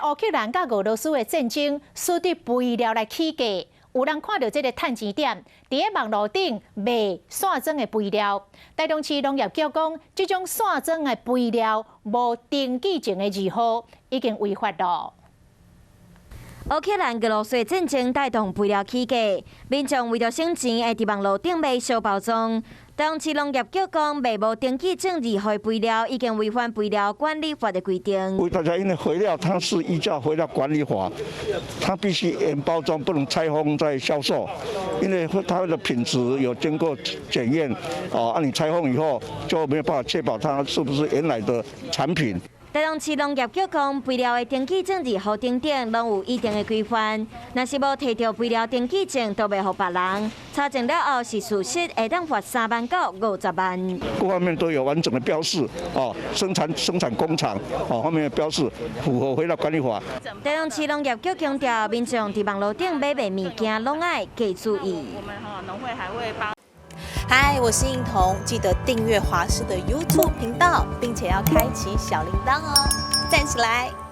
乌克兰甲俄罗斯的战争，使得肥料来起价。有人看到这个趁钱点，伫个网络顶卖散装的肥料。台中市农业局讲，这种散装的肥料无登记证的字号，已经违法了。乌克兰俄罗斯战争带动肥料起价，民众为着省钱，会伫网络顶卖小包装。台中市农业局讲，卖无登记证字号的肥料已经违反肥料管理法的规定。为大家，因为肥料它是依照肥料管理法，它必须原包装，不能拆封再销售，因为它的品质有经过检验，你拆封以后就没有办法确保它是不是原来的产品。台中市农业局讲，肥料的登记证字号等等，拢有一定的规范。若是无摕到肥料登记证，都袂互别人。查证了后是事实，会当罚3万到50万。各方面都有完整的标示，生产工厂，方面的标示符合肥料管理法。台中市农业局强调，民众伫网络顶买卖物件，拢爱加注意。我们农会还会帮。嗨，我是映彤，记得订阅华视的 YouTube 频道，并且要开启小铃铛哦，站起来！